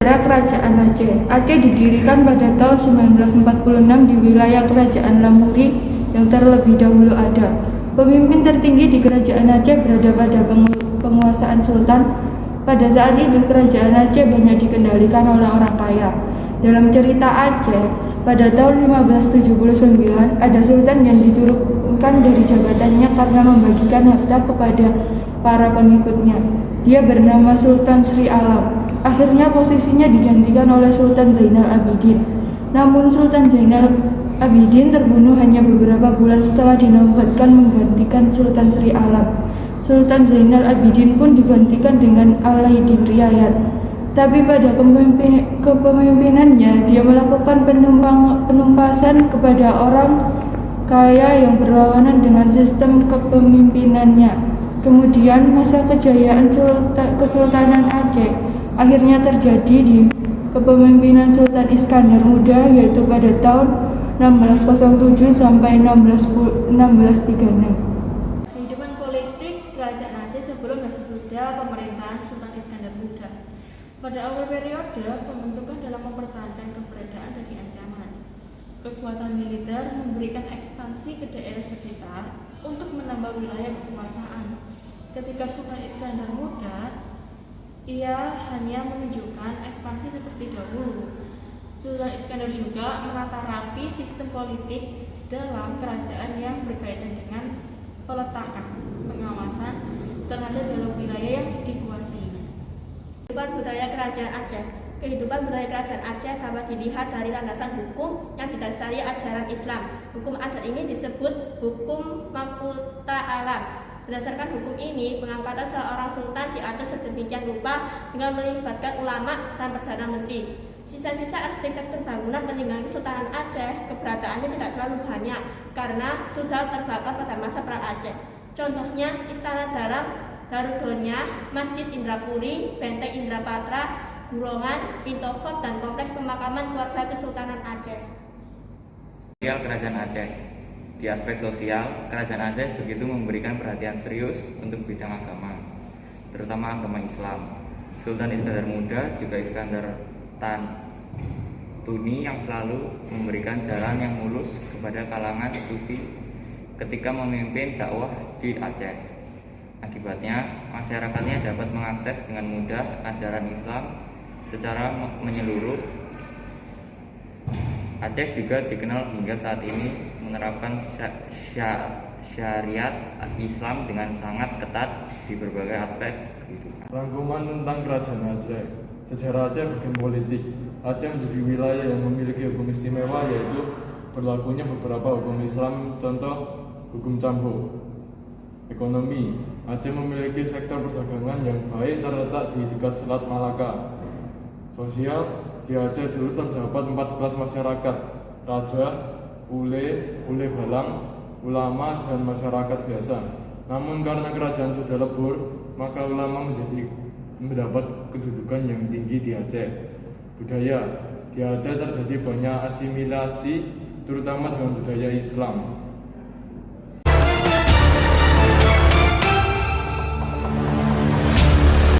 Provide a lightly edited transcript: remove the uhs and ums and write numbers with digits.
Sejarah Kerajaan Aceh. Aceh didirikan pada tahun 1946 di wilayah Kerajaan Lamuri yang terlebih dahulu ada. Pemimpin tertinggi di Kerajaan Aceh berada pada penguasaan Sultan. Pada saat itu Kerajaan Aceh banyak dikendalikan oleh orang kaya. Dalam cerita Aceh, pada tahun 1579 ada Sultan yang diturunkan dari jabatannya karena membagikan harta kepada para pengikutnya. Dia bernama Sultan Sri Alam. Akhirnya posisinya digantikan oleh Sultan Zainal Abidin. Namun Sultan Zainal Abidin terbunuh hanya beberapa bulan setelah dinobatkan menggantikan Sultan Sri Alam. Sultan Zainal Abidin pun digantikan dengan Alaiddin Riayat. Tapi pada kepemimpinannya, dia melakukan penumpasan kepada orang kaya yang berlawanan dengan sistem kepemimpinannya. Kemudian masa kejayaan Kesultanan Aceh akhirnya terjadi di kepemimpinan Sultan Iskandar Muda, yaitu pada tahun 1607 sampai 1636. Kehidupan politik Kerajaan Aceh sebelum dan sesudah pemerintahan Sultan Iskandar Muda. Pada awal periode pembentukan dalam mempertahankan keberadaan dari ancaman. Kekuatan militer memberikan ekspansi ke daerah sekitar untuk menambah wilayah kekuasaan. Ketika Sultan Iskandar Muda, ia hanya menunjukkan ekspansi seperti dahulu. Sultan Iskandar juga menata rapi sistem politik dalam kerajaan yang berkaitan dengan peletakan pengawasan terhadap dalam wilayah yang dikuasainya. Kehidupan budaya Kerajaan Aceh. Kehidupan budaya Kerajaan Aceh dapat dilihat dari landasan hukum yang didasari ajaran Islam. Hukum adat ini disebut hukum Makuta Alam. Berdasarkan hukum ini, pengangkatan seorang sultan diatur sedemikian rupa dengan melibatkan ulama dan perdana menteri. Sisa-sisa arsitektur bangunan peninggalan Kesultanan Aceh keberadaannya tidak terlalu banyak karena sudah terbakar pada masa Perang Aceh. Contohnya Istana Darudonya, Masjid Indrapuri, Benteng Indrapatra, Burongan, Pintu Khop, dan kompleks pemakaman keluarga Kesultanan Aceh. Kerajaan Aceh. Di aspek sosial, Kerajaan Aceh begitu memberikan perhatian serius untuk bidang agama, terutama agama Islam. Sultan Iskandar Muda juga Iskandar Tan Tuni yang selalu memberikan jalan yang mulus kepada kalangan sufi ketika memimpin dakwah di Aceh. Akibatnya, masyarakatnya dapat mengakses dengan mudah ajaran Islam secara menyeluruh. Aceh juga dikenal hingga saat ini menerapkan syariat Islam dengan sangat ketat di berbagai aspek kehidupan. Rangkuman tentang Kerajaan Aceh. Sejarah Aceh bagian politik. Aceh menjadi wilayah yang memiliki hukum istimewa, yaitu berlakunya beberapa hukum Islam, contoh hukum campur. Ekonomi. Aceh memiliki sektor perdagangan yang baik terletak di dekat Selat Malaka. Sosial. Di Aceh dulu terdapat 4 kelas masyarakat: raja, ule balang, ulama, dan masyarakat biasa. Namun karena kerajaan sudah lebur, maka ulama mendapat kedudukan yang tinggi di Aceh. Budaya. Di Aceh terjadi banyak asimilasi, terutama dengan budaya Islam.